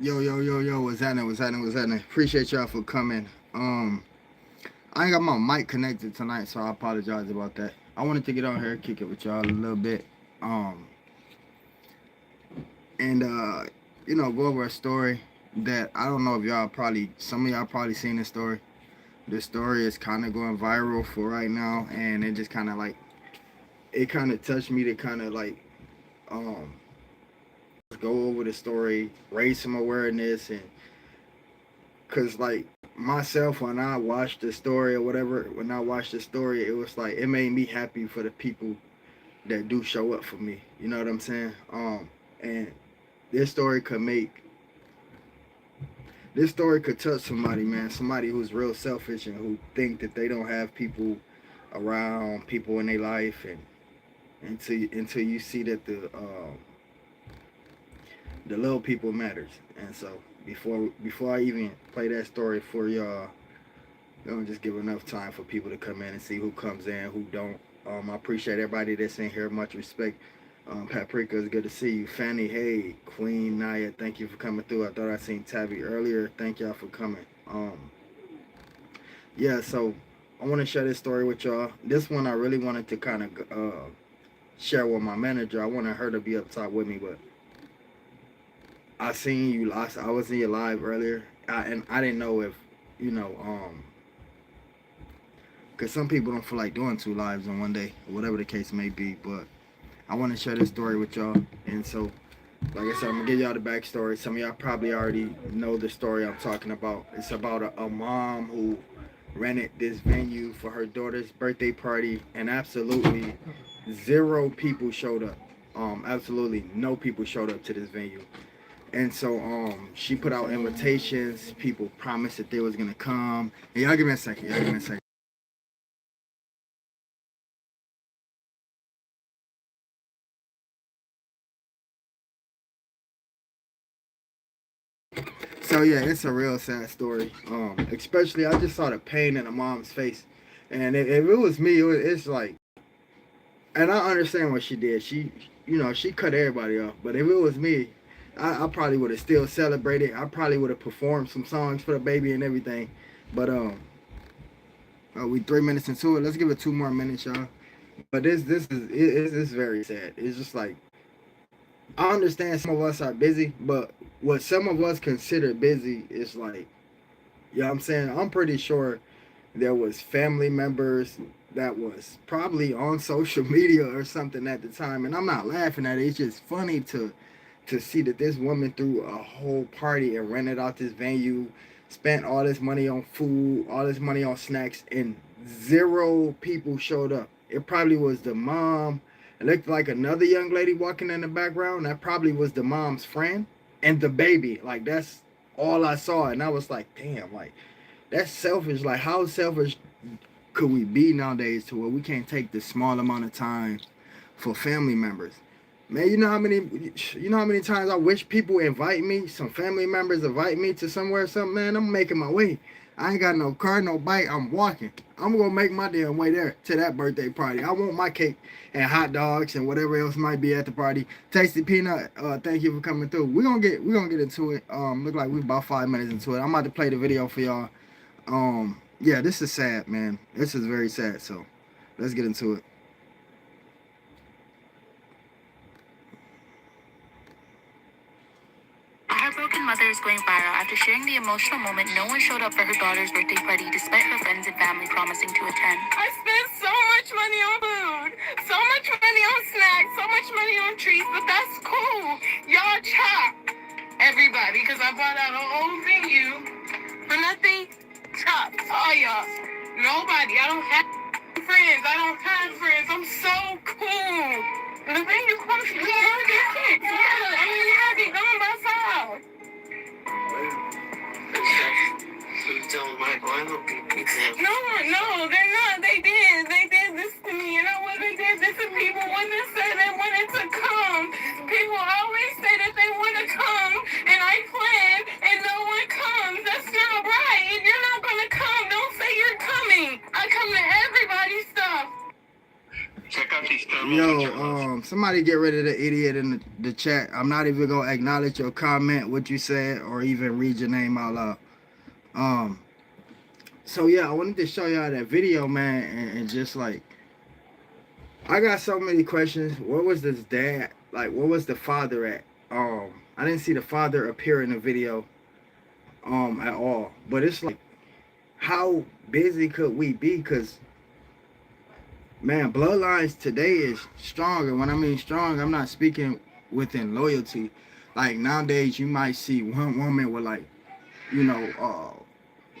Yo, what's happening? Appreciate y'all for coming. I ain't got my mic connected tonight, so I apologize about that. I wanted to get on here, kick it with y'all a little bit. Um, and go over a story that I don't know if some of y'all probably seen this story. This story is kind of going viral for right now, and it just kind of it kind of touched me to kind of um, go over the story, raise some awareness, and cause myself when I watched the story or whatever, when I watched the story, it was like it made me happy for the people that do show up for me. You know what I'm saying? And this story could make this story could touch somebody, man. Somebody who's real selfish and who think that they don't have people around, people in their life, and until you see that the little people matters. And so before I even play that story for y'all, don't just give enough time for people to come in and see who comes in, who don't. I appreciate everybody that's in here. Much respect. Paprika, it's good to see you. Fanny, hey. Queen Naya, thank you for coming through. I thought I seen Tabby earlier. Thank y'all for coming. Yeah, so I want to share this story with y'all. This one I really wanted to kind of share with my manager. I wanted her to be up top with me, but I seen you. I was in your live earlier, and I didn't know if you know because some people don't feel like doing two lives in one day, or whatever the case may be. But I want to share this story with y'all. And so, like I said, I'm going to give y'all the backstory. Some of y'all probably already know the story I'm talking about. It's about a mom who rented this venue for her daughter's birthday party, and absolutely zero people showed up. Absolutely no people showed up to this venue. And so she put out invitations. People promised that they was going to come. Hey, y'all give me a second. So yeah, it's a real sad story. Especially I just saw the pain in the mom's face, and if it was me, it's like, and I understand what she did. She cut everybody off. But if it was me, I probably would have still celebrated. I probably would have performed some songs for the baby and everything. But we 3 minutes into it. Let's give it 2 more minutes, y'all. But this is very sad. It's just like I understand some of us are busy, but what some of us consider busy is like, yeah, I'm saying I'm pretty sure there was family members that was probably on social media or something at the time, and I'm not laughing at it. It's just funny to see that this woman threw a whole party and rented out this venue, spent all this money on food, all this money on snacks, and zero people showed up. It probably was the mom. It looked like another young lady walking in the background. That probably was the mom's friend and the baby. Like that's all I saw, and I was like, damn, like that's selfish. Like how selfish could we be nowadays to where we can't take the small amount of time for family members? Man, you know how many times I wish people invite me, some family members invite me to somewhere or something, man, I'm making my way. I ain't got no car, no bike, I'm walking. I'm gonna make my damn way there to that birthday party. I want my cake and hot dogs and whatever else might be at the party. Tasty Peanut, thank you for coming through. We're gonna get into it. Look like we about 5 minutes into it. I'm about to play the video for y'all. Yeah, this is sad, man. This is very sad, so let's get into it. A heartbroken mother is going viral after sharing the emotional moment no one showed up for her daughter's birthday party despite her friends and family promising to attend. I spent so much money on food, so much money on snacks, so much money on treats, but that's cool. Y'all chop everybody because I bought out a whole venue for nothing. Chop all y'all. Nobody. I don't have friends. I don't have friends. I'm so cool. The venue comes to me. Yeah, I mean, you have it going by five. No, they're not. They did this to me, and I wasn't did this to people when they said they wanted to come. People always say that they want to come, and I plan, and no one comes. That's not right. If you're not gonna come, don't say you're coming. I come to everybody's stuff. Yo, somebody somebody get rid of the idiot in the chat. I'm not even gonna acknowledge your comment, what you said, or even read your name out loud. So yeah, I wanted to show y'all that video, man, and just like, I got so many questions. Where was this dad? Like, where was the father at? I didn't see the father appear in the video, at all. But it's like, how busy could we be? Cause man, bloodlines today is strong, and when I mean strong, I'm not speaking within loyalty. Like nowadays, you might see one woman with like, you know,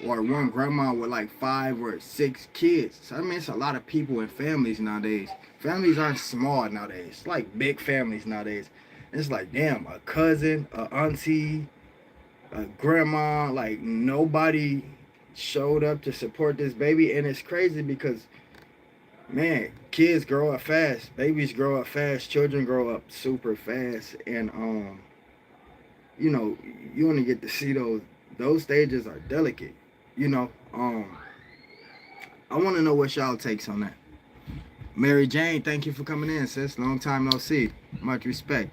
or one grandma with like 5 or 6 kids. So I mean, it's a lot of people and families nowadays. Families aren't small nowadays. It's like big families nowadays. It's like, damn, a cousin, a auntie, a grandma, like nobody showed up to support this baby. And it's crazy because, man, kids grow up fast. Babies grow up fast. Children grow up super fast. And, you know, you only get to see those stages are delicate. You know, I want to know what y'all takes on that. Mary Jane, thank you for coming in, sis. Long time no see. Much respect.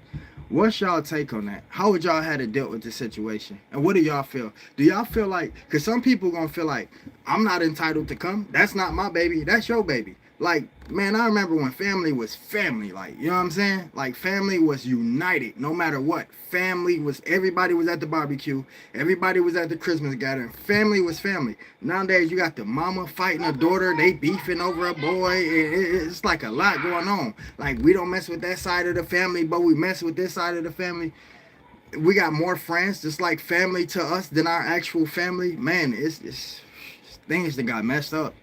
What's y'all take on that? How would y'all have to deal with the situation? And what do y'all feel? Do y'all feel like, because some people gonna feel like, I'm not entitled to come. That's not my baby. That's your baby. Like, man, I remember when family was family. Like, you know what I'm saying? Like, family was united no matter what. Family was, everybody was at the barbecue. Everybody was at the Christmas gathering. Family was family. Nowadays, you got the mama fighting a daughter. They beefing over a boy. It's like a lot going on. Like, we don't mess with that side of the family, but we mess with this side of the family. We got more friends just like family to us than our actual family. Man, it's things that got messed up.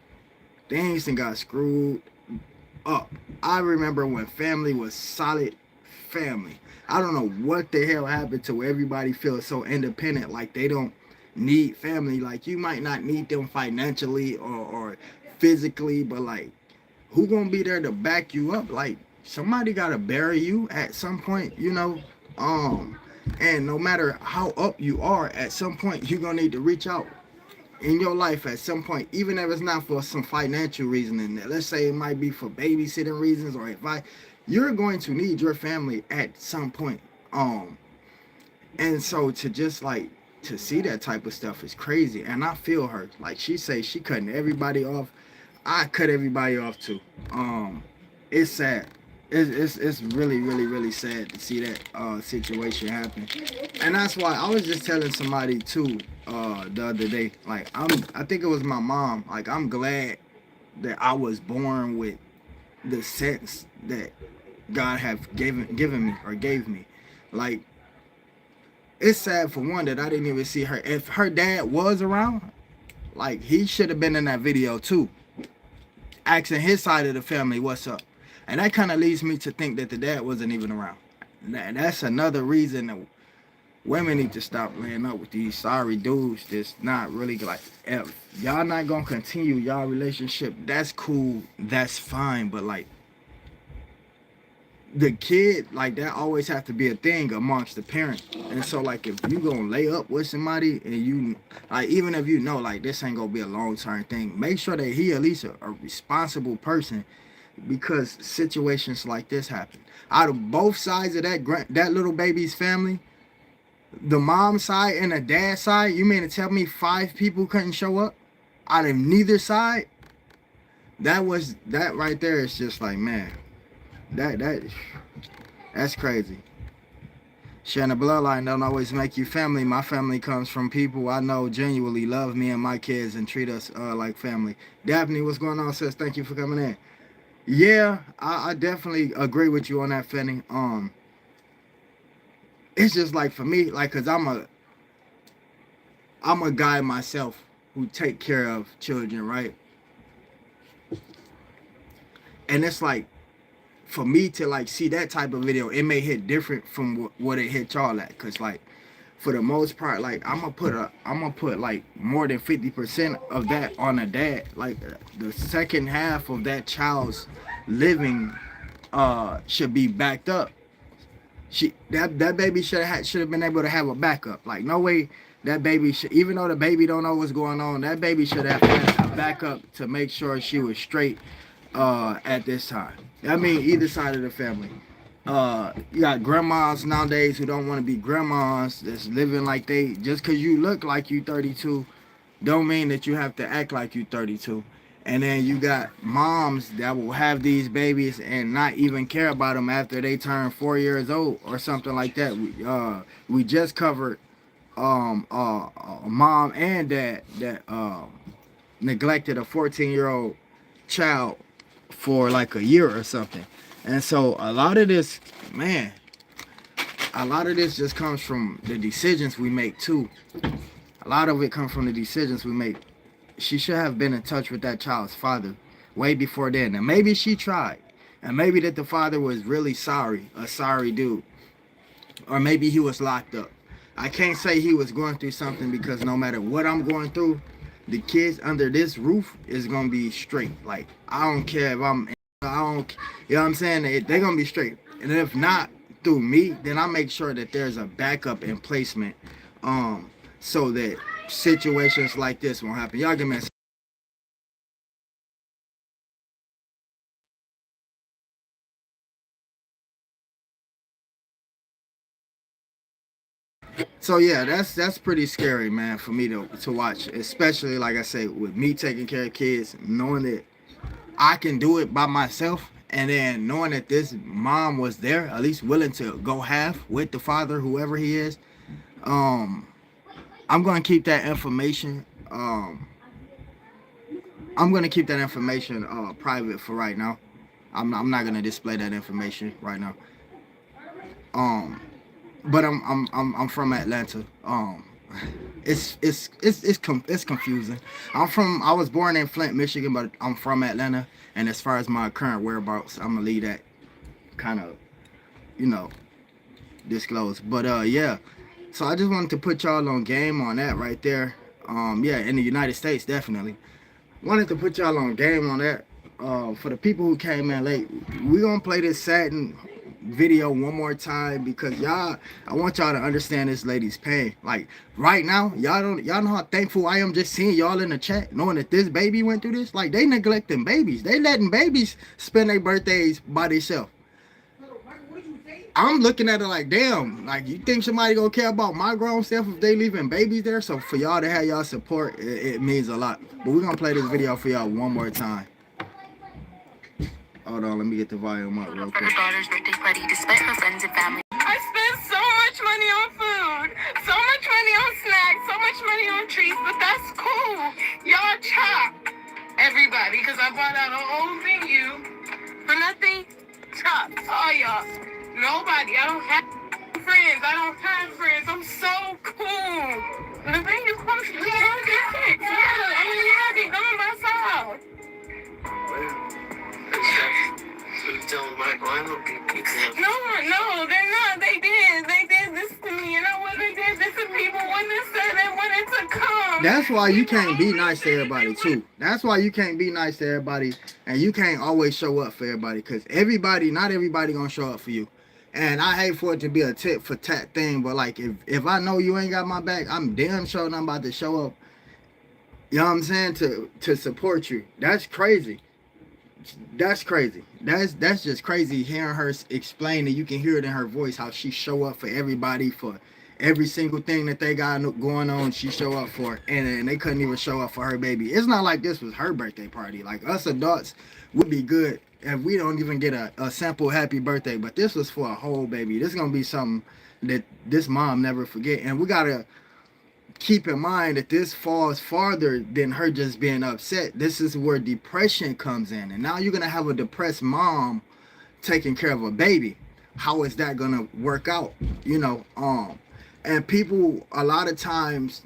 Things that got screwed up. I remember when family was solid family. I don't know what the hell happened to where everybody feels so independent, like they don't need family. Like, you might not need them financially or physically, but like, who gonna be there to back you up? Like, somebody gotta bury you at some point, you know. And no matter how up you are, at some point you're gonna need to reach out in your life at some point, even if it's not for some financial reasoning. Let's say it might be for babysitting reasons or advice. You're going to need your family at some point. And so to just like to see that type of stuff is crazy. And I feel her. Like she say she cutting everybody off. I cut everybody off too. It's sad. It's really, really, really sad to see that situation happen. And that's why I was just telling somebody too the other day. Like, I think it was my mom. Like, I'm glad that I was born with the sense that God have given me or gave me. Like, it's sad for one that I didn't even see her. If her dad was around, like, he should have been in that video too, asking his side of the family what's up. And that kind of leads me to think that the dad wasn't even around. That's another reason that women need to stop laying up with these sorry dudes that's not really like, if y'all not gonna continue y'all relationship, that's cool, that's fine, but like, the kid, like, that always have to be a thing amongst the parents. And so like, if you gonna lay up with somebody and you like, even if you know like this ain't gonna be a long-term thing, make sure that he at least a responsible person, because situations like this happen. Out of both sides of that little baby's family, the mom side and the dad side, you mean to tell me 5 people couldn't show up out of neither side? That right there is just like, man, that's crazy. Sharing a bloodline don't always make you family. My family comes from people I know genuinely love me and my kids and treat us like family. Daphne, what's going on, sis? Thank you for coming in. Yeah, I definitely agree with you on that, Fanny. It's just like, for me, like, cause I'm a guy myself who take care of children, right? And it's like, for me to like see that type of video, it may hit different from what it hit y'all at. Cause like, for the most part, like, I'm gonna put like more than 50% of that on a dad. Like, the second half of that child's living should be backed up. That baby should have been able to have a backup. Like, no way that baby should, even though the baby don't know what's going on, that baby should have had a backup to make sure she was straight at this time. I mean, either side of the family. You got grandmas nowadays who don't want to be grandmas, that's living like they, just because you look like you 32 don't mean that you have to act like you 32. And then you got moms that will have these babies and not even care about them after they turn 4 years old or something like that. We just covered a mom and dad that neglected a 14-year-old child for like a year or something. And so a lot of this, man, a lot of this just comes from the decisions we make too. A lot of it comes from the decisions we make. She should have been in touch with that child's father way before then. And maybe she tried. And maybe that the father was really sorry, a sorry dude. Or maybe he was locked up. I can't say he was going through something, because no matter what I'm going through, the kids under this roof is going to be straight. Like, I don't care if I don't, you know what I'm saying? They're going to be straight. And if not through me, then I make sure that there's a backup in placement, so that situations like this won't happen. Y'all give me a So yeah, that's pretty scary, man, for me to watch, especially like I say, with me taking care of kids, knowing that I can do it by myself, and then knowing that this mom was there, at least willing to go half with the father, whoever he is. Um, I'm gonna keep that information. I'm gonna keep that information private for right now. I'm not gonna display that information right now. Um, but I'm from Atlanta. It's confusing. I was born in Flint, Michigan, but I'm from Atlanta. And as far as my current whereabouts, I'm gonna leave that kind of, you know, disclosed. But yeah. So I just wanted to put y'all on game on that right there. Yeah, in the United States, definitely. Wanted to put y'all on game on that. For the people who came in late, we gonna play this satin video one more time, because I want y'all to understand this lady's pain. Like right now, y'all know how thankful I am just seeing y'all in the chat, knowing that this baby went through this. Like, they neglecting babies, they letting babies spend their birthdays by themselves. I'm looking at it like, damn, like, you think somebody gonna care about my grown self if they leaving babies there? So for y'all to have y'all support, it means a lot. But we're gonna play this video for y'all one more time. Hold on, let me get the volume up real For quick. her daughter's birthday party, despite her friends and family. I spent so much money on food, so much money on snacks, so much money on treats, but that's cool. Y'all chop everybody, because I bought out a whole venue for nothing. Chop all y'all. Nobody. I don't have friends. I don't have friends. I'm so cool. The venue comes to me. I'm happy. Come on my side. No, they're not. They did this to me, and I wouldn't did this to people when they said they wanted to come. That's why you can't be nice to everybody too. That's why you can't be nice to everybody, and you can't always show up for everybody, because not everybody gonna show up for you. And I hate for it to be a tit for tat thing, but like, if I know you ain't got my back, I'm damn sure I'm about to show up. You know what I'm saying, to support you. That's crazy. That's crazy. That's just crazy hearing her explain it. You can hear it in her voice how she show up for everybody, for every single thing that they got going on. She show up for, and they couldn't even show up for her baby. It's not like this was her birthday party. Like, us adults would be good if we don't even get a simple happy birthday, but this was for a whole baby. This is gonna be something that this mom never forget. And we gotta keep in mind that this falls farther than her just being upset. This is where depression comes in, and now you're gonna have a depressed mom taking care of a baby. How is that gonna work out? And people, a lot of times,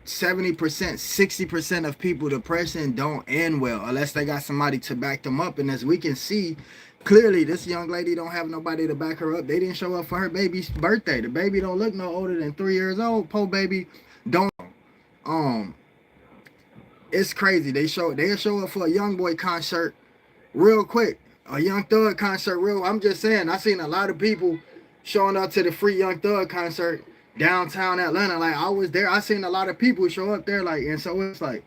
70%, 60% of people, depression don't end well unless they got somebody to back them up. And as we can see clearly, this young lady don't have nobody to back her up. They didn't show up for her baby's birthday. The baby don't look no older than 3 years old. Poor baby don't. It's crazy. They'll show up for a young boy concert real quick, a Young Thug concert. I'm just saying, I seen a lot of people showing up to the free Young Thug concert downtown Atlanta. Like, I was there. I seen a lot of people show up there. Like, and so it's like,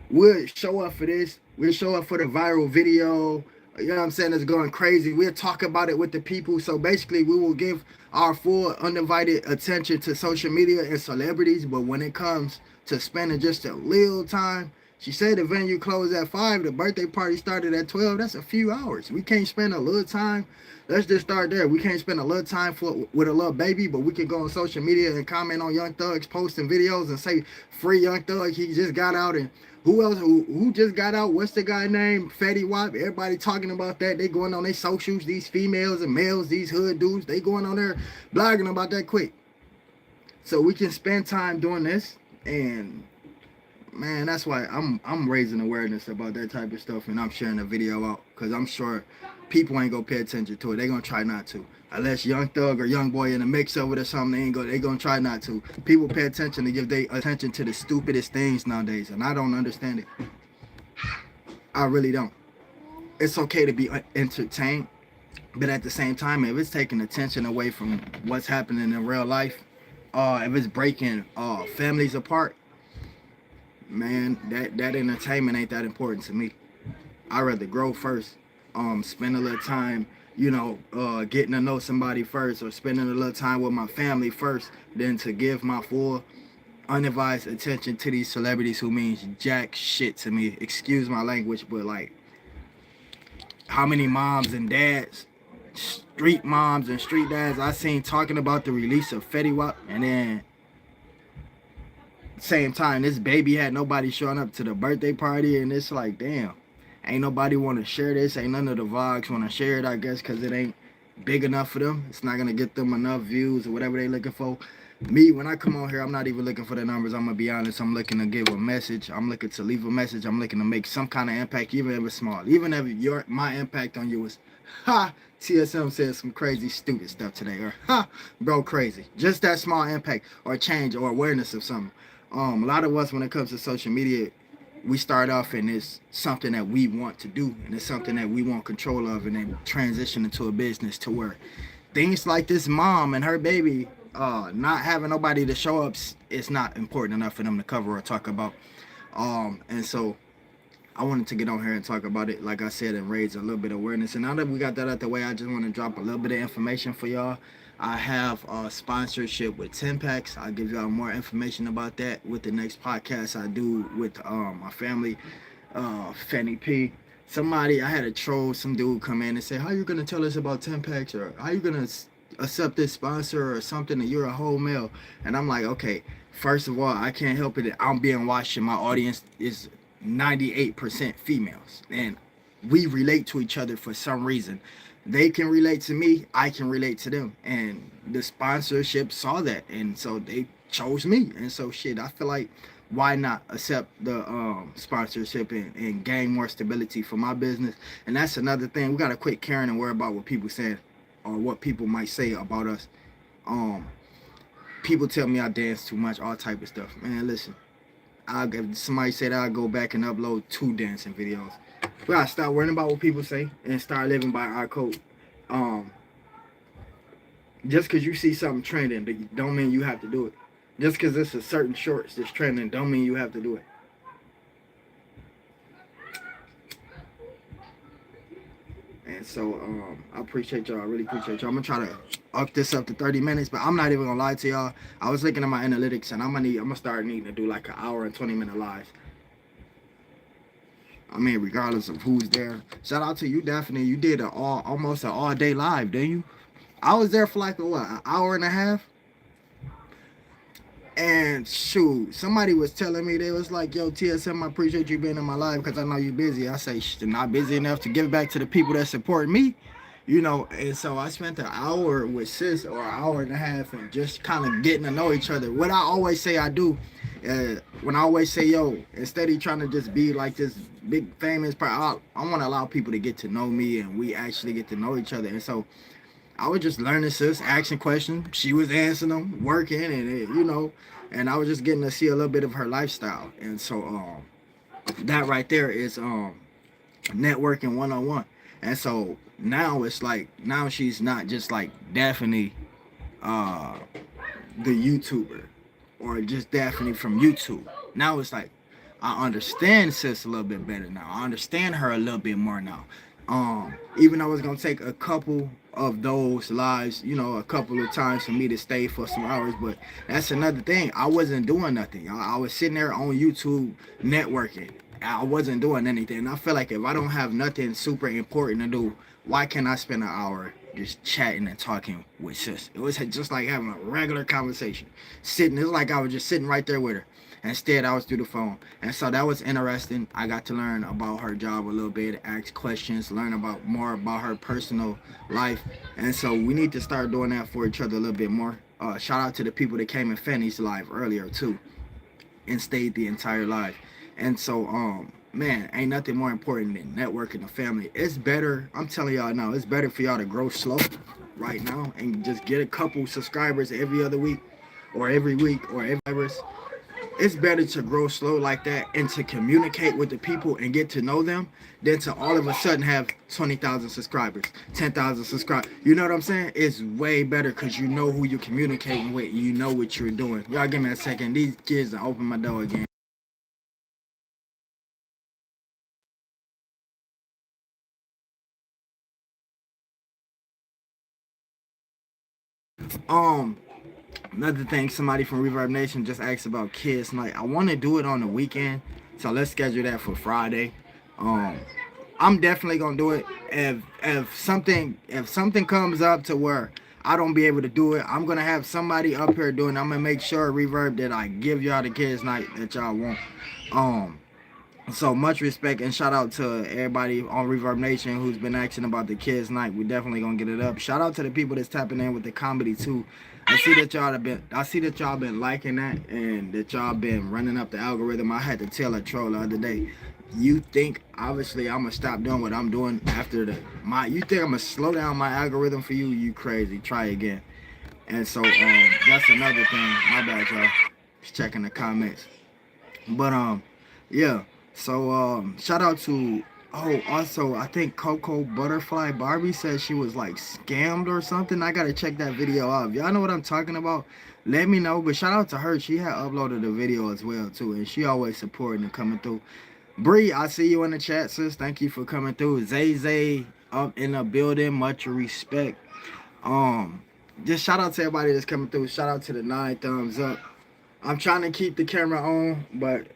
we'll show up for this. We'll show up for the viral video. you know what I'm saying, is going crazy. We'll talk about it with the people. So basically, we will give our full undivided attention to social media and celebrities. But when it comes to spending just a little time, she said the venue closed at 5. The birthday party started at 12. That's a few hours. We can't spend a little time. Let's just start there. We can't spend a little time with a little baby, but we can go on social media and comment on Young Thug's posting videos and say, free Young Thug. He just got out. And who else? Who just got out? What's the guy named? Fetty Wap. Everybody talking about that. They going on their socials. These females and males, these hood dudes, they going on there blogging about that quick. So we can spend time doing this. And man, that's why I'm raising awareness about that type of stuff, and I'm sharing the video out, because I'm sure people ain't gonna pay attention to it. They gonna try not to, unless Young Thug or Young Boy in the mix of it or something. They gonna try not to. People pay attention to give their attention to the stupidest things nowadays, and I don't understand it. I really don't. It's okay to be entertained, but at the same time, if it's taking attention away from what's happening in real life, if it's breaking families apart, man, that entertainment ain't that important to me. I'd rather grow first, spend a little time, getting to know somebody first, or spending a little time with my family first, than to give my full unadvised attention to these celebrities who means jack shit to me. Excuse my language, but like, how many moms and dads, street moms and street dads I seen talking about the release of Fetty Wap, and then same time this baby had nobody showing up to the birthday party, and it's like, damn, ain't nobody want to share this. Ain't none of the vlogs want to share it, I guess, because it ain't big enough for them. It's not gonna get them enough views or whatever they looking for. Me, when I come on here, I'm not even looking for the numbers. I'm gonna be honest. I'm looking to give a message. I'm looking to leave a message. I'm looking to make some kind of impact, even if it's small. Even if my impact on you is, ha, TSM said some crazy stupid stuff today, or ha, bro, crazy. Just that small impact or change or awareness of something. A lot of us, when it comes to social media, we start off and it's something that we want to do, and it's something that we want control of, and then transition into a business to where things like this mom and her baby not having nobody to show up is not important enough for them to cover or talk about. And so I wanted to get on here and talk about it, like I said, and raise a little bit of awareness. And now that we got that out the way, I just want to drop a little bit of information for y'all. I have a sponsorship with 10 packs. I'll give y'all more information about that with the next podcast I do with my family, Fanny P. I had a troll, some dude come in and say, how you going to tell us about 10 packs, or how you going to accept this sponsor or something, and you're a whole male? And I'm like, okay, first of all, I can't help it. I'm being watched, and my audience is 98% females, and we relate to each other for some reason. They can relate to me, I can relate to them, and the sponsorship saw that, and so they chose me. And so shit, I feel like, why not accept the sponsorship and gain more stability for my business? And that's another thing. We gotta quit caring and worry about what people say or what people might say about us. People tell me I dance too much, all type of stuff. Man, listen, if somebody said I'll go back and upload 2 dancing videos. We gotta stop worrying about what people say and start living by our code. Just because you see something trending, don't mean you have to do it. Just because it's a certain shorts that's trending, don't mean you have to do it. And so I appreciate y'all. I really appreciate y'all. I'm gonna try to up this up to 30 minutes, but I'm not even gonna lie to y'all. I was looking at my analytics, and I'm gonna start needing to do like an hour and 20-minute lives. I mean, regardless of who's there. Shout out to you, Daphne. You did almost an all-day live, didn't you? I was there for like an hour and a half. And shoot, somebody was telling me, they was like, yo, TSM, I appreciate you being in my life because I know you're busy. I say, not busy enough to give back to the people that support me, And so I spent an hour with sis, or an hour and a half, and just kind of getting to know each other. What I always say I do, when I always say, yo, instead of trying to just be like this big famous person, I want to allow people to get to know me, and we actually get to know each other. And so I was just learning sis, asking questions. She was answering them, working, and and I was just getting to see a little bit of her lifestyle. And so that right there is networking 101. And so now it's like, now she's not just like Daphne, the YouTuber, or just Daphne from YouTube. Now it's like, I understand sis a little bit better now. I understand her a little bit more now. Even though it's gonna take a couple of those lives, you know, a couple of times for me to stay for some hours. But that's another thing. I wasn't doing nothing. I was sitting there on YouTube networking. I wasn't doing anything. And I feel like if I don't have nothing super important to do, why can't I spend an hour just chatting and talking with sis? It was just like having a regular conversation. Sitting, it was like I was just sitting right there with her. Instead, I was through the phone. And so that was interesting. I got to learn about her job a little bit, ask questions, learn about more about her personal life. And so we need to start doing that for each other a little bit more. Shout out to the people that came in Fanny's live earlier too and stayed the entire live. And so, man, ain't nothing more important than networking the family. It's better, I'm telling y'all now, it's better for y'all to grow slow right now and just get a couple subscribers every other week or every week or every hours. It's better to grow slow like that and to communicate with the people and get to know them than to all of a sudden have 20,000 subscribers, 10,000 subscribers. You know what I'm saying? It's way better because you know who you're communicating with. You know what you're doing. Y'all give me a second. These kids are open my door again. Another thing, somebody from Reverb Nation just asked about kids night. I want to do it on the weekend, so let's schedule that for Friday. I'm definitely gonna do it. If something comes up to where I don't be able to do it, I'm gonna have somebody up here doing it. I'm gonna make sure Reverb that I give y'all the kids night that y'all want. Um, so much respect and shout out to everybody on Reverb Nation who's been asking about the kids night. We definitely gonna get it up. Shout out to the people that's tapping in with the comedy too. I see that y'all been liking that and that y'all been running up the algorithm. I had to tell a troll the other day. You think obviously I'm gonna stop doing what I'm doing after you think I'm gonna slow down my algorithm for you? You crazy. Try again. And so that's another thing. My bad, y'all. Just checking the comments. But yeah. So shout out to also I think Coco Butterfly Barbie said she was like scammed or something. I gotta check that video out. If y'all know what I'm talking about, let me know. But shout out to her. She had uploaded a video as well too, and she always supporting and coming through. Bree, I see you in the chat, sis. Thank you for coming through. Zay Zay up in the building. Much respect. Just shout out to everybody that's coming through. Shout out to the 9 thumbs up. I'm trying to keep the camera on, but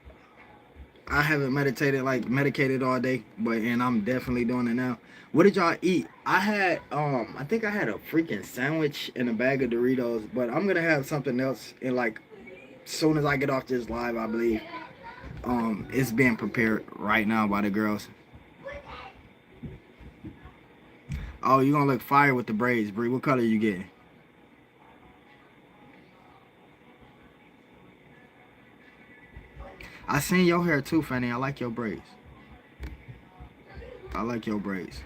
I haven't medicated all day, and I'm definitely doing it now. What did y'all eat? I had I think I had a freaking sandwich and a bag of Doritos, but I'm gonna have something else in like soon as I get off this live, I believe. It's being prepared right now by the girls. Oh, you gonna look fire with the braids, Bree. What color you getting? I seen your hair too, Fanny. I like your braids. I like your braids.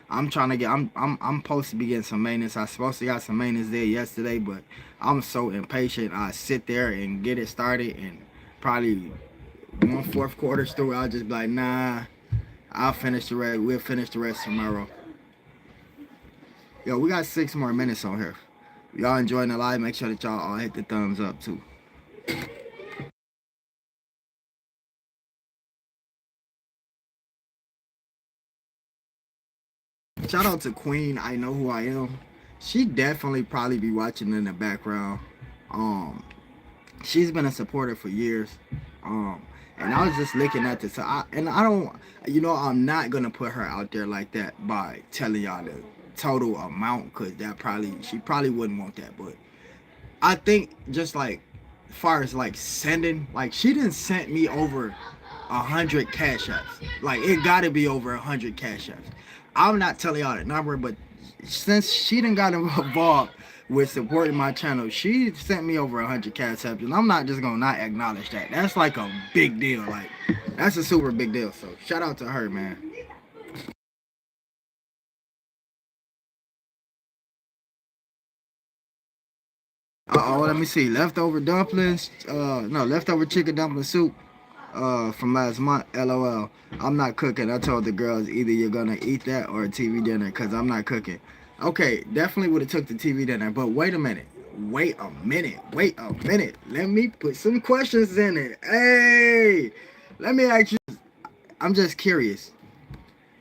I'm trying to get. I'm supposed to be getting some maintenance. I supposed to got some maintenance there yesterday, but I'm so impatient. I sit there and get it started, and probably 1/4 quarters through, I'll just be like, nah. I'll finish the rest. We'll finish the rest tomorrow. Yo, we got 6 more minutes on here. Y'all enjoying the live? Make sure that y'all all hit the thumbs up too. Shout out to Queen. I know who I am. She definitely probably be watching in the background. She's been a supporter for years. And I was just looking at this. And I don't, I'm not gonna put her out there like that by telling y'all the total amount, cause she probably wouldn't want that. But I think just like, as far as like sending, like she didn't send me over 100 cash apps. Like it gotta be over 100 cash apps. I'm not telling y'all the number, but since she done got involved with supporting my channel, she sent me over 100 cash apps, and I'm not just gonna not acknowledge that. That's like a big deal. Like that's a super big deal. So shout out to her, man. Let me see. Leftover dumplings. No, leftover chicken dumpling soup. From last month. LOL. I'm not cooking. I told the girls either you're gonna eat that or a TV dinner, cause I'm not cooking. Okay, definitely would have took the TV dinner, but wait a minute. Wait a minute. Let me put some questions in it. Hey, let me ask you. I'm just curious.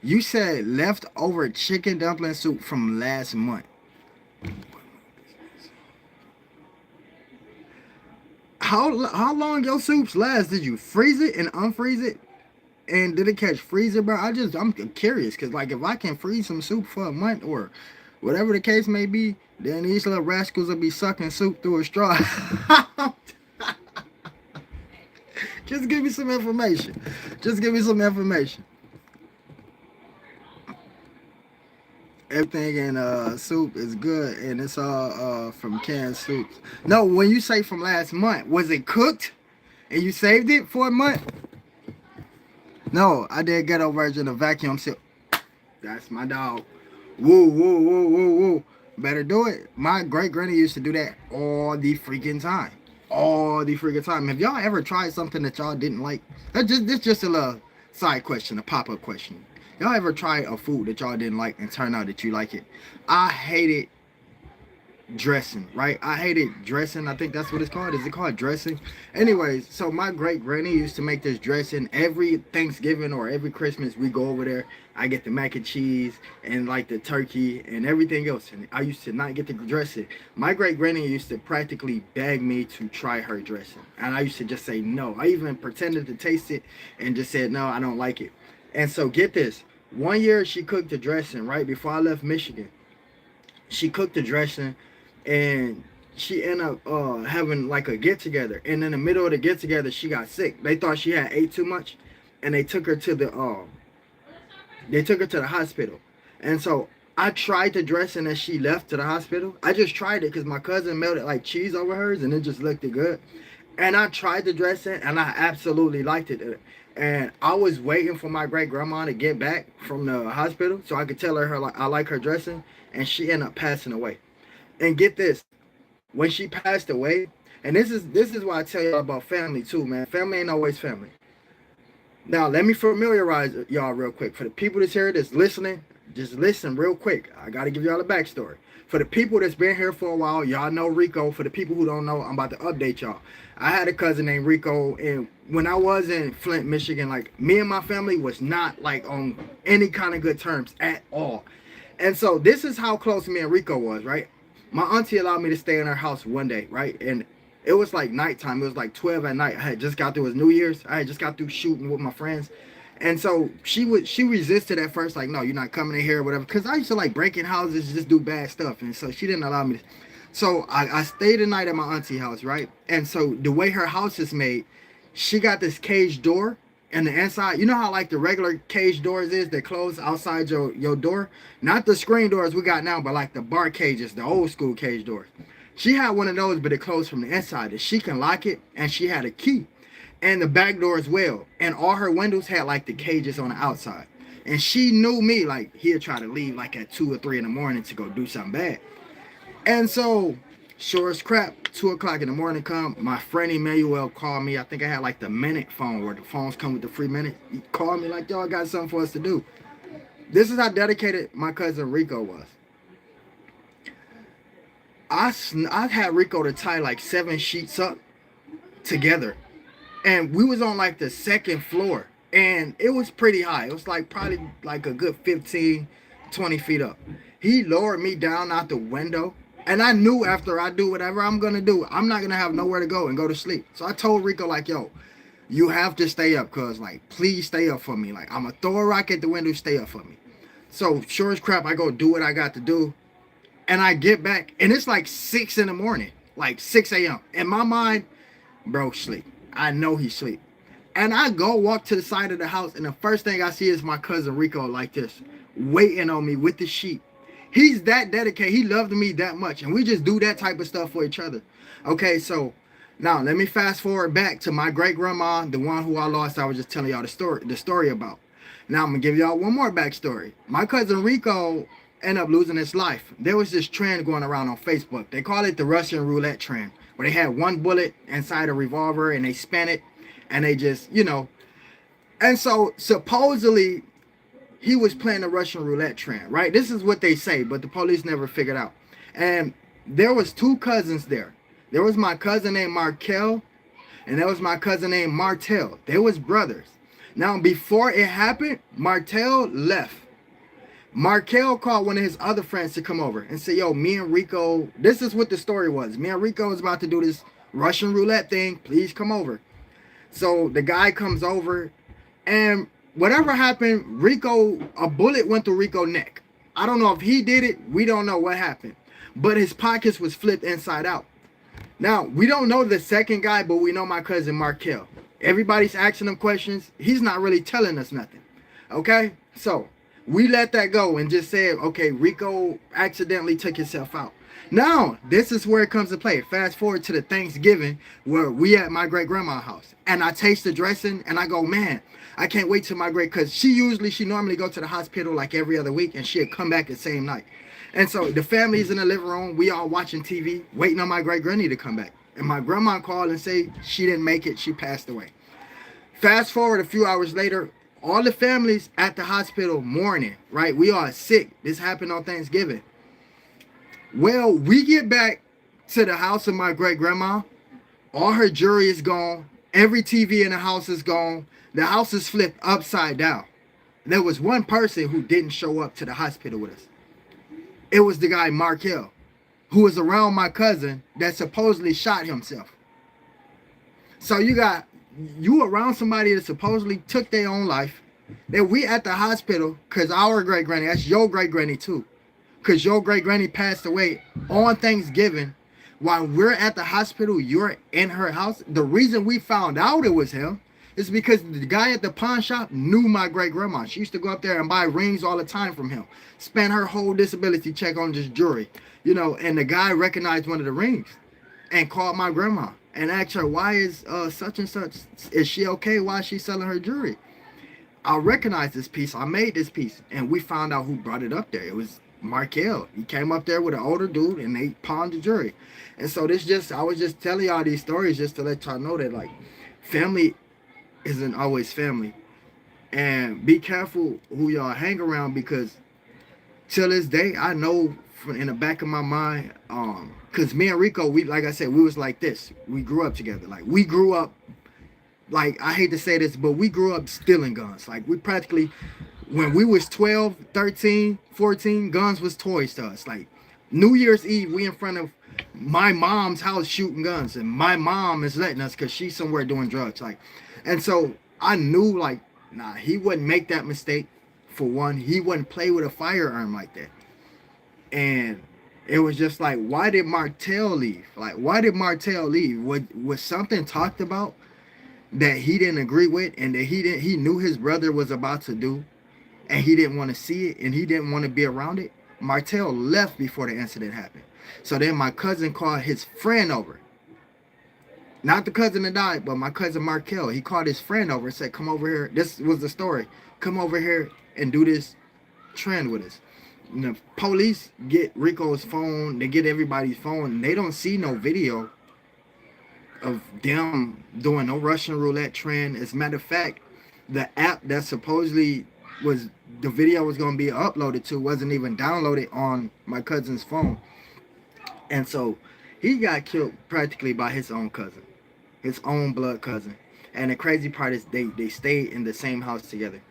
You said leftover chicken dumpling soup from last month. How long your soups last? Did you freeze it and unfreeze it? And did it catch freezer, bro? I'm curious, cause like if I can freeze some soup for a month or whatever the case may be, then these little rascals will be sucking soup through a straw. Just give me some information. Just give me some information. Everything in soup is good, and it's all from canned soups. No, when you say from last month, was it cooked and you saved it for a month? No, I did ghetto version of vacuum seal. That's my dog. Woo, woo, woo, woo, woo. Better do it. My great granny used to do that all the freaking time. All the freaking time. Have y'all ever tried something that y'all didn't like? This just a little side question, a pop-up question. Y'all ever tried a food that y'all didn't like and turn out that you like it? I hated dressing, right? I hated dressing. I think that's what it's called. Is it called dressing? Anyways, so my great granny used to make this dressing every Thanksgiving or every Christmas. We go over there. I get the mac and cheese and like the turkey and everything else. And I used to not get to dress it. My great granny used to practically beg me to try her dressing. And I used to just say no. I even pretended to taste it and just said, no, I don't like it. And so get this. One year she cooked the dressing right before I left Michigan. She cooked the dressing and she ended up having like a get together, and in the middle of the get together she got sick. They thought she had ate too much, and they took her to the hospital. And so I tried the dressing as she left to the hospital. I just tried it because my cousin melted like cheese over hers and it just looked good. And I tried the dressing and I absolutely liked it. And I was waiting for my great grandma to get back from the hospital so I could tell her like I like her dressing, and she ended up passing away. And get this, when she passed away, and this is why I tell y'all about family too, man. Family ain't always family. Now, let me familiarize y'all real quick. For the people that's here that's listening, just listen real quick. I got to give y'all a backstory. For the people that's been here for a while, y'all know Rico. For the people who don't know, I'm about to update y'all. I had a cousin named Rico, and when I was in Flint, Michigan, like me and my family was not like on any kind of good terms at all. And so this is how close me and Rico was, right? My auntie allowed me to stay in her house one day, right? And it was like nighttime. It was like 12 at night. I had just got through, it was New Year's. I had just got through shooting with my friends. And so she resisted at first, like, no, you're not coming in here or whatever. Because I used to like break in houses, just do bad stuff. And so she didn't allow me to. So I stayed the night at my auntie house, right? And so the way her house is made, she got this cage door. And the inside, you know how like the regular cage doors is that close outside your door? Not the screen doors we got now, but like the bar cages, the old school cage doors. She had one of those, but it closed from the inside. And she can lock it, and she had a key. And the back door as well. And all her windows had like the cages on the outside. And she knew me, like he'd try to leave like at 2 or 3 in the morning to go do something bad. And so, sure as crap, 2 o'clock in the morning come, my friend Emmanuel called me. I think I had like the minute phone where the phones come with the free minute. He called me like, y'all got something for us to do. This is how dedicated my cousin Rico was. I had Rico to tie like 7 sheets up together. And we was on like the 2nd floor. And it was pretty high. It was like probably like a good 15, 20 feet up. He lowered me down out the window. And I knew after I do whatever I'm going to do, I'm not going to have nowhere to go and go to sleep. So I told Rico like, yo, you have to stay up, cuz like, please stay up for me. Like, I'm going to throw a rock at the window, stay up for me. So sure as crap, I go do what I got to do. And I get back and it's like 6 in the morning, like 6 a.m. In my mind, bro, sleep. I know he's sleep. And I go walk to the side of the house, and the first thing I see is my cousin Rico like this, waiting on me with the sheet. He's that dedicated. He loved me that much. And we just do that type of stuff for each other. Okay, so now let me fast forward back to my great grandma, the one who I lost. I was just telling y'all the story about. Now I'm gonna give y'all one more backstory. My cousin Rico ended up losing his life. There was this trend going around on Facebook. They call it the Russian roulette trend, where they had one bullet inside a revolver and they spin it and they just, you know. And so supposedly he was playing the Russian roulette trend, right? This is what they say, but the police never figured out. And there was 2 cousins there. There was my cousin named Markel, and there was my cousin named Martel. They was brothers. Now, before it happened, Martell left. Markel called one of his other friends to come over and say, yo, me and Rico, this is what the story was. Me and Rico is about to do this Russian roulette thing. Please come over. So the guy comes over, and whatever happened, Rico, a bullet went through Rico's neck. I don't know if he did it. We don't know what happened. But his pockets was flipped inside out. Now, we don't know the second guy, but we know my cousin Markel. Everybody's asking him questions. He's not really telling us nothing. Okay? So we let that go and just said, okay, Rico accidentally took himself out. Now, this is where it comes to play. Fast forward to the Thanksgiving where we at my great-grandma's house. And I taste the dressing and I go, man, I can't wait till my great, because she normally go to the hospital like every other week and she'd come back the same night. And so the family's in the living room. We all watching TV, waiting on my great-granny to come back. And my grandma called and say she didn't make it. She passed away. Fast forward a few hours later, all the families at the hospital mourning, right? We are sick. This happened on Thanksgiving. Well, we get back to the house of my great-grandma. All her jewelry is gone. Every TV in the house is gone. The house is flipped upside down. There was one person who didn't show up to the hospital with us. It was the guy Markel, who was around my cousin that supposedly shot himself. So you around somebody that supposedly took their own life. That we at the hospital because our great-granny, that's your great-granny too. Because your great-granny passed away on Thanksgiving. While we're at the hospital, you're in her house. The reason we found out it was him is because the guy at the pawn shop knew my great-grandma. She used to go up there and buy rings all the time from him. Spend her whole disability check on just jewelry. You know, and the guy recognized one of the rings and called my grandma and asked her, why is such and such, is she okay? Why is she selling her jewelry? I recognize this piece. I made this piece. And we found out who brought it up there. It was Markel. He came up there with an older dude and they pawned the jewelry. And so I was just telling y'all these stories just to let y'all know that, like, family isn't always family. And be careful who y'all hang around, because till this day, I know in the back of my mind, because me and Rico, like I said, we was like this. We grew up together. Like, we grew up, like, I hate to say this, but we grew up stealing guns. Like, we practically, when we was 12, 13, 14, guns was toys to us. Like, New Year's Eve, we in front of my mom's house shooting guns, and my mom is letting us because she's somewhere doing drugs. Like, and so I knew, like, nah, he wouldn't make that mistake. For one, he wouldn't play with a firearm like that. And it was just like, why did Martell leave? Like, why did Martell leave? Was something talked about that he didn't agree with, and that he knew his brother was about to do, and he didn't want to see it, and he didn't want to be around it? Martell left before the incident happened. So then my cousin called his friend over. Not the cousin that died, but my cousin Markel. He called his friend over and said, come over here. This was the story. Come over here and do this trend with us. And the police get Rico's phone. They get everybody's phone. And they don't see no video of them doing no Russian roulette trend. As a matter of fact, the app that supposedly was the video was going to be uploaded to wasn't even downloaded on my cousin's phone. And so he got killed practically by his own cousin, his own blood cousin. And the crazy part is they stayed in the same house together.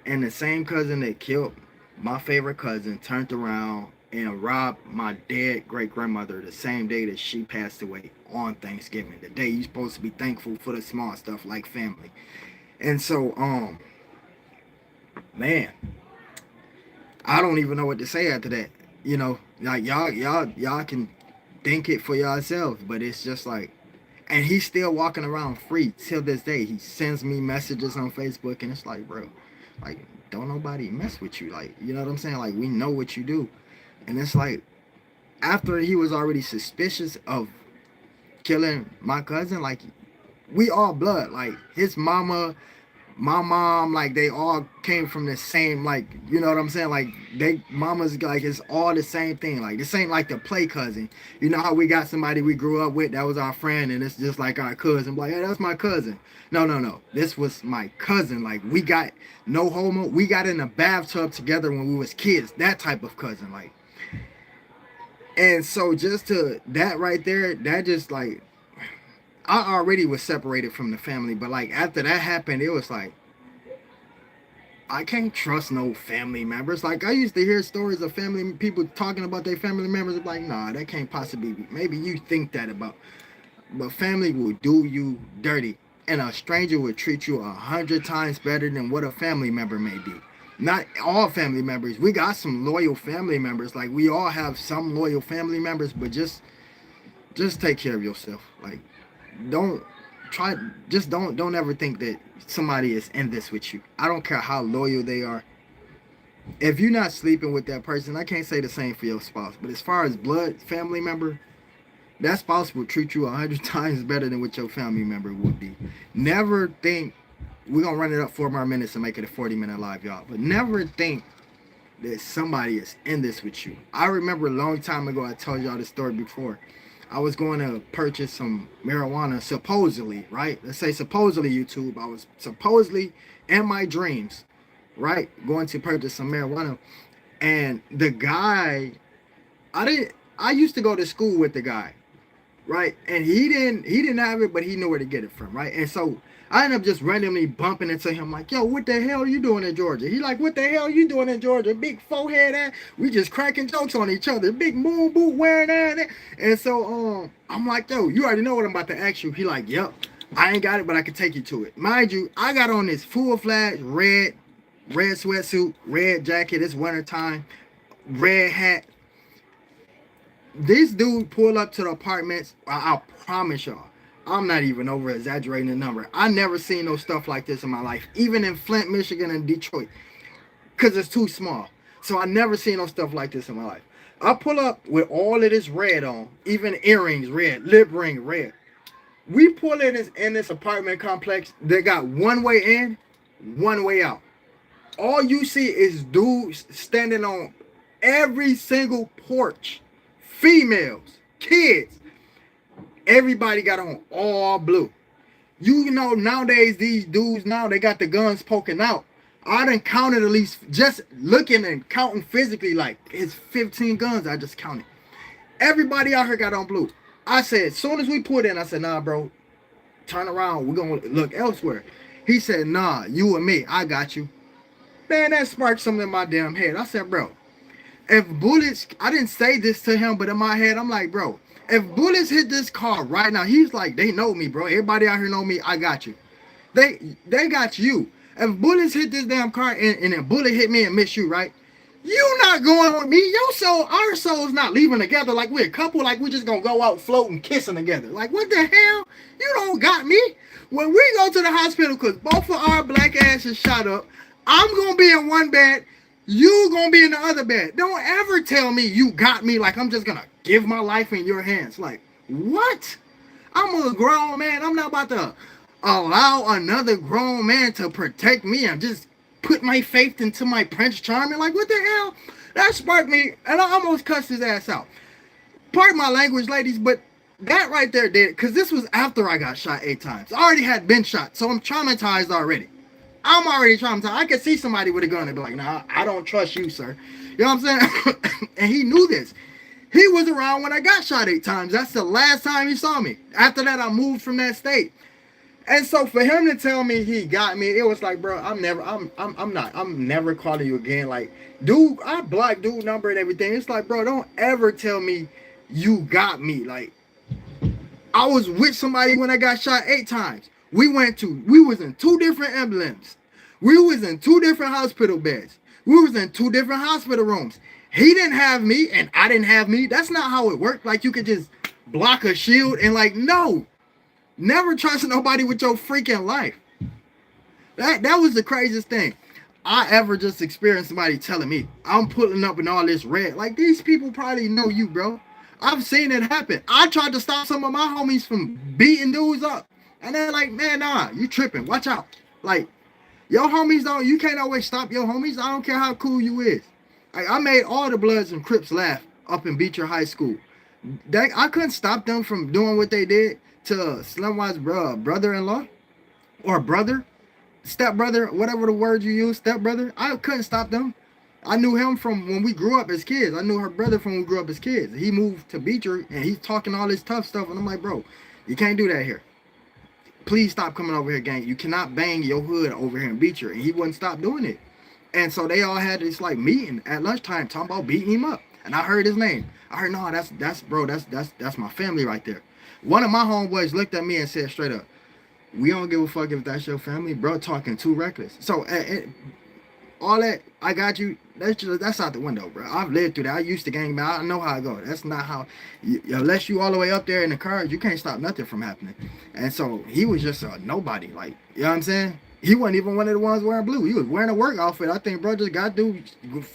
And the same cousin that killed my favorite cousin turned around and robbed my dead great-grandmother the same day that she passed away on Thanksgiving. The day you're supposed to be thankful for the small stuff like family. And so, man, I don't even know what to say after that. You know, like, y'all can think it for yourselves, but it's just like, and he's still walking around free till this day. He sends me messages on Facebook, and it's like, bro, like, don't nobody mess with you. Like, you know what I'm saying? Like, we know what you do. And it's like, after he was already suspicious of killing my cousin, like, we all blood. Like, his mama, my mom, like, they all came from the same, like, you know what I'm saying? Like, they mamas, like, it's all the same thing. Like, this ain't like the play cousin. You know how we got somebody we grew up with that was our friend, and it's just like our cousin. Like, hey, that's my cousin. No. This was my cousin. Like, we got no homo. We got in a bathtub together when we was kids. That type of cousin. Like, and so just to that right there, that just, like, I already was separated from the family, but like after that happened, it was like, I can't trust no family members. Like I used to hear stories of family people talking about their family members. I'm like, nah, that can't possibly be. Maybe you think that about, but family will do you dirty, and a stranger will treat you 100 times better than what a family member may do. Not all family members. We got some loyal family members. Like we all have some loyal family members, but just take care of yourself. Like don't try just don't ever think that somebody is in this with you. I don't care how loyal they are. If you're not sleeping with that person, I can't say the same for your spouse, but as far as blood family member, that spouse will treat you 100 times better than what your family member would be. Never think, we're gonna run it up 4 more minutes and make it a 40-minute live, y'all, but never think that somebody is in this with you. I remember a long time ago, I told y'all this story before. I was going to purchase some marijuana, supposedly, right? Let's say supposedly, YouTube. I was supposedly in my dreams, right? Going to purchase some marijuana. And the guy, I used to go to school with the guy, right? And he didn't have it, but he knew where to get it from, right? And so I ended up just randomly bumping into him like, yo, what the hell are you doing in Georgia? He like, what the hell are you doing in Georgia? Big forehead ass. We just cracking jokes on each other. Big moon boot wearing that. And so I'm like, yo, you already know what I'm about to ask you. He like, yep, I ain't got it, but I can take you to it. Mind you, I got on this full-fledged red sweatsuit, red jacket. It's winter time, red hat. This dude pulled up to the apartments. I promise y'all, I'm not even over exaggerating the number. I never seen no stuff like this in my life, even in Flint, Michigan, and Detroit, because it's too small. So I never seen no stuff like this in my life. I pull up with all of this red on, even earrings red, lip ring red. We pull in this apartment complex. They got one way in, one way out. All you see is dudes standing on every single porch. Females, kids, everybody got on all blue. You know, nowadays, these dudes now, they got the guns poking out. I done counted at least, just looking and counting physically, like, it's 15 guns I just counted. Everybody out here got on blue. I said, as soon as we put in, I said, nah, bro, turn around. We're going to look elsewhere. He said, nah, you and me, I got you. Man, that sparked something in my damn head. I said, bro, if bullets, I didn't say this to him, but in my head, I'm like, bro, if bullets hit this car right now, he's like, they know me, bro. Everybody out here know me. I got you. They got you. If bullets hit this damn car and a bullet hit me and miss you, right? You not going with me. Your soul, our soul's not leaving together like we're a couple, like we just gonna go out floating, kissing together. Like, what the hell? You don't got me. When we go to the hospital, because both of our black asses shot up, I'm gonna be in one bed. You gonna be in the other bed. Don't ever tell me you got me like I'm just gonna give my life in your hands. Like, what? I'm a grown man. I'm not about to allow another grown man to protect me and just put my faith into my Prince Charming. Like, what the hell? That sparked me, and I almost cussed his ass out. Pardon my language, ladies, but that right there did it, because this was after I got shot 8 times. I already had been shot, so I'm traumatized already. I'm already traumatized. I could see somebody with a gun and be like, nah, I don't trust you, sir. You know what I'm saying? And he knew this. He was around when I got shot 8 times. That's the last time he saw me. After that, I moved from that state. And so for him to tell me he got me, it was like, bro, I'm never calling you again. Like, dude, I blocked dude number and everything. It's like, bro, don't ever tell me you got me. Like, I was with somebody when I got shot 8 times. We was in 2 different emblems. We was in 2 different hospital beds. We was in 2 different hospital rooms. He didn't have me and I didn't have me. That's not how it worked. Like, you could just block a shield and like, no. Never trust nobody with your freaking life. That was the craziest thing I ever just experienced, somebody telling me I'm pulling up in all this red. Like, these people probably know you, bro. I've seen it happen. I tried to stop some of my homies from beating dudes up. And they're like, man, nah, you tripping. Watch out. Like, your homies you can't always stop your homies. I don't care how cool you is. Like, I made all the Bloods and Crips laugh up in Beecher High School. I couldn't stop them from doing what they did to Slim White's brother-in-law or brother, stepbrother, whatever the word you use, stepbrother. I couldn't stop them. I knew him from when we grew up as kids. I knew her brother from when we grew up as kids. He moved to Beecher and he's talking all this tough stuff. And I'm like, bro, you can't do that here. Please stop coming over here, gang. You cannot bang your hood over here in Beecher. And he wouldn't stop doing it. And so they all had this like meeting at lunchtime talking about beating him up. And I heard his name. I heard, no, that's bro, that's my family right there. One of my homeboys looked at me and said straight up, we don't give a fuck if that's your family, bro. Talking too reckless. So all that, I got you. That's out the window, bro. I've lived through that. I used to gang bang. I know how it goes. That's not how. Unless you all the way up there in the car, you can't stop nothing from happening. And so he was just a nobody. Like, you know what I'm saying? He wasn't even one of the ones wearing blue. He was wearing a work outfit. I think bro just got through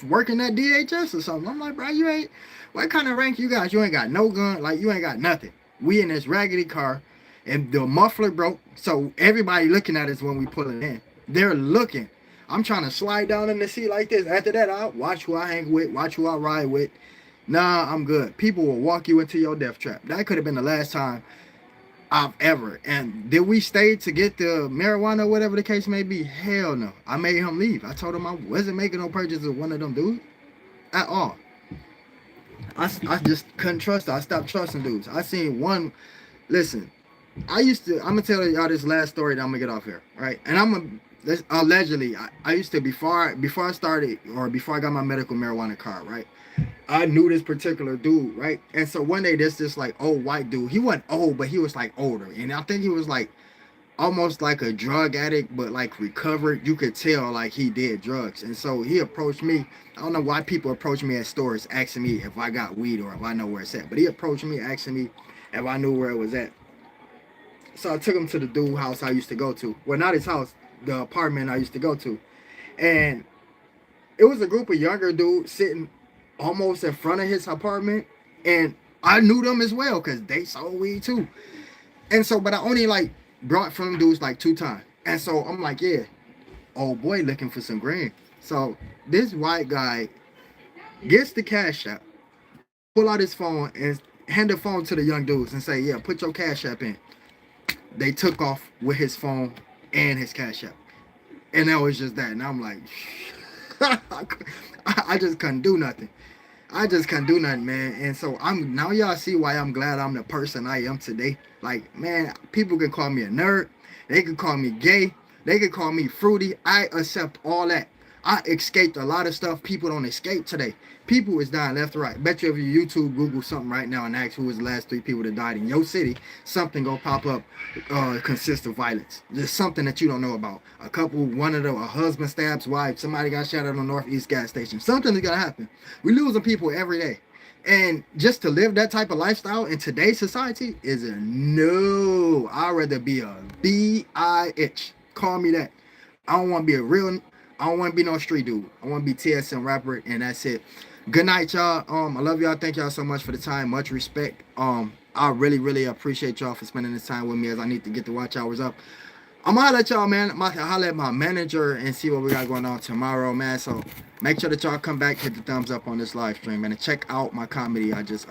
working at DHS or something. I'm like, bro, you ain't. What kind of rank you got? You ain't got no gun. Like, you ain't got nothing. We in this raggedy car, and the muffler broke. So everybody looking at us when we pulling in. They're looking. I'm trying to slide down in the seat like this. After that, I'll watch who I hang with, watch who I ride with. Nah, I'm good. People will walk you into your death trap. That could have been the last time I've ever. And did we stay to get the marijuana, whatever the case may be? Hell no. I made him leave. I told him I wasn't making no purchase of one of them dudes at all. I just couldn't trust it. I stopped trusting dudes. I seen one. Listen, I'm gonna tell y'all this last story that I'm gonna get off here, right? And allegedly, I used to, before I started, or before I got my medical marijuana card, right? I knew this particular dude, right? And so one day, this like old white dude. He wasn't old, but he was like older, and I think he was like almost like a drug addict, but like recovered. You could tell like he did drugs. And so he approached me. I don't know why people approach me at stores asking me if I got weed or if I know where it's at, but he approached me asking me if I knew where it was at. So I took him to the dude house I used to go to. Well, not his house, the apartment I used to go to. And it was a group of younger dudes sitting almost in front of his apartment. And I knew them as well because they sold weed too. And so, but I only like brought from dudes like 2 times. And so I'm like, yeah, old boy looking for some green. So this white guy gets the cash app, pull out his phone and hand the phone to the young dudes and say, yeah, put your cash app in. They took off with his phone and his cash app. And that was just that. And I'm like, I just couldn't do nothing. I just can't do nothing, man. And so now y'all see why I'm glad I'm the person I am today. Like, man, people can call me a nerd. They can call me gay. They can call me fruity. I accept all that. I escaped a lot of stuff people don't escape today. People is dying left or right. Bet you if you YouTube, Google something right now and ask who was the last 3 people that died in your city, something gonna pop up consists of violence. Just something that you don't know about. A husband stabs wife, somebody got shot at a Northeast gas station. Something is gonna happen. We losing people every day. And just to live that type of lifestyle in today's society is a no. I'd rather be a bitch. Call me that. I don't want to be I don't want to be no street dude. I want to be TSM rapper, and that's it. Good night, y'all. I love y'all. Thank y'all so much for the time. Much respect. I really, really appreciate y'all for spending this time with me as I need to get the watch hours up. I'm gonna holler at y'all, man. I'm gonna holler at my manager and see what we got going on tomorrow, man. So make sure that y'all come back, hit the thumbs up on this live stream, man, and check out my comedy I just